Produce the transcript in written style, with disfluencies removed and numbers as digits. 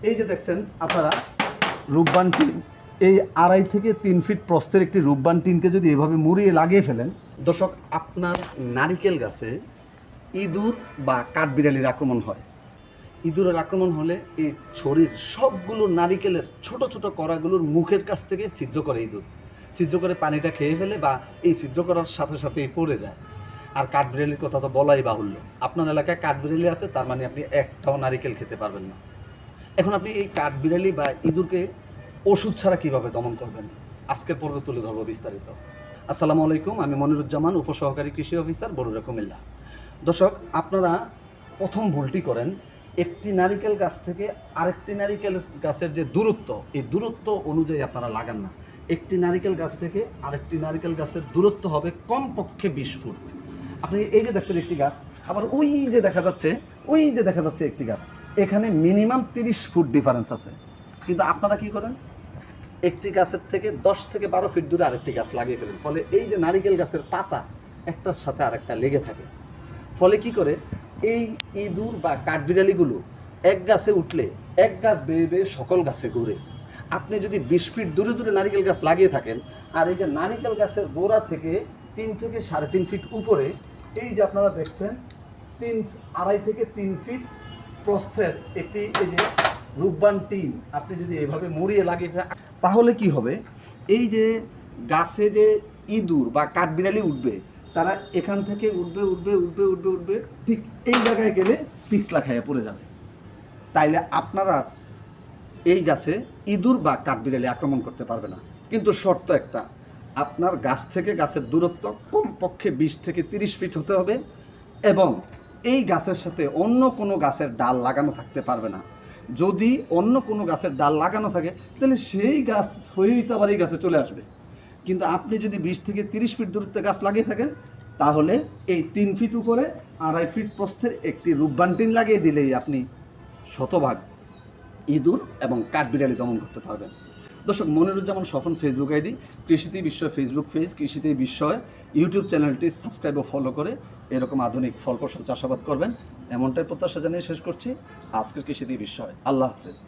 এই যে দেখছেন আপনারা রূপবান টিন, এই 2.5 থেকে 3 ফিট প্রস্থের একটি রূপবান টিনকে যদি এভাবে মুড়িয়ে লাগিয়ে ফেলেন, দর্শক আপনার নারিকেল গাছে ইঁদুর বা কাঠবিড়ালির আক্রমণ হয়। ইঁদুরের আক্রমণ হলে এই ছড়ির সবগুলো নারিকেলের ছোট ছোট কড়াগুলোর মুখের কাছ থেকে ছিদ্র করে ইঁদুর, ছিদ্র করে পানিটা খেয়ে ফেলে বা এই ছিদ্র করার সাথে সাথেই পড়ে যায়। আর কাঠবিড়ালির কথা তো বলাই বাহুল্য, আপনার এলাকায় কাঠবিড়ালি আছে তার মানে আপনি একটাও নারিকেল খেতে পারবেন না। এখন আপনি এই কাঠবিড়ালি বা ইঁদুরকে ওষুধ ছাড়া কীভাবে দমন করবেন, আজকের পর্বে তুলে ধরবো বিস্তারিত। আসসালামু আলাইকুম, আমি মনিরুজ্জামান, উপসহকারী কৃষি অফিসার, বরুড়া, কুমিল্লা। দর্শক আপনারা প্রথম ভুলটি করেন, একটি নারিকেল গাছ থেকে আরেকটি নারিকেল গাছের যে দূরত্ব, এই দূরত্ব অনুযায়ী আপনারা লাগান না। একটি নারিকেল গাছ থেকে আরেকটি নারিকেল গাছের দূরত্ব হবে কমপক্ষে 20 ফুট। আপনি এই যে দেখছেন একটি গাছ, আবার ওই যে দেখা যাচ্ছে একটি গাছ, এখানে মিনিমাম 30 ফুট ডিফারেন্স আছে। কিন্তু আপনারা কি করেন, একটি গাছের থেকে 10 থেকে 12 ফিট দূরে আরেকটি গাছ লাগিয়ে ফেলেন। ফলে এই যে নারিকেল গাছের পাতা একটার সাথে আরেকটা লেগে থাকে। ফলে কি করে, এই ইঁদুর বা কাঠবিড়ালিগুলো এক গাছে উঠলে এক গাছ বেয়ে বেয়ে সকল গাছে ঘুরে। আপনি যদি 20 ফিট দূরে দূরে নারিকেল গাছ লাগিয়ে থাকেন, আর এই যে নারিকেল গাছের গোড়া থেকে 3 থেকে 3.5 ফিট উপরে, এই যে আপনারা দেখছেন 2.5 থেকে 3 ফিট প্রস্থের একটি এই যে রূপবান টিন আপনি যদি এভাবে মুড়িয়ে লাগিয়ে ফেলেন, তাহলে কি হবে, এই যে গাছে যে ইঁদুর বা কাঠবিড়ালি উঠবে, তারা এখান থেকে উঠবে ঠিক এই জায়গায় গেলে পিছলা খাইয়া পড়ে যাবে। তাইলে আপনারা এই গাছে ইঁদুর বা কাঠবিড়ালি আক্রমণ করতে পারবে না। কিন্তু শর্ত একটা, আপনার গাছ থেকে গাছের দূরত্ব কমপক্ষে 20 থেকে 30 ফিট হতে হবে এবং এই গাছের সাথে অন্য কোনো গাছের ডাল লাগানো থাকতে পারবে না। যদি অন্য কোনো গাছের ডাল লাগানো থাকে তাহলে সেই গাছ হয়েই তো আবার এই গাছে চলে আসবে। কিন্তু আপনি যদি 20 থেকে 30 ফিট দূরত্বে গাছ লাগিয়ে থাকেন, তাহলে এই 3 ফিট উপরে 2.5 ফিট প্রস্থের একটি রূপবান টিন লাগিয়ে দিলেই আপনি শতভাগ ইঁদুর এবং কাঠবিড়ালি দমন করতে পারবেন। দর্শক, মনিরুজ্জামান স্বপন ফেসবুক আইডি, কৃষিতে বিস্ময় ফেসবুক পেজ, কৃষিতে বিস্ময় ইউটিউব চ্যানেলটি সাবস্ক্রাইব ও ফলো করে এরকম আধুনিক ফলপ্রসূ চাষাবাদ করবেন, এমনটাই প্রত্যাশা জানিয়ে শেষ করছি আজকের কৃষিতে বিস্ময়। আল্লাহ হাফেজ।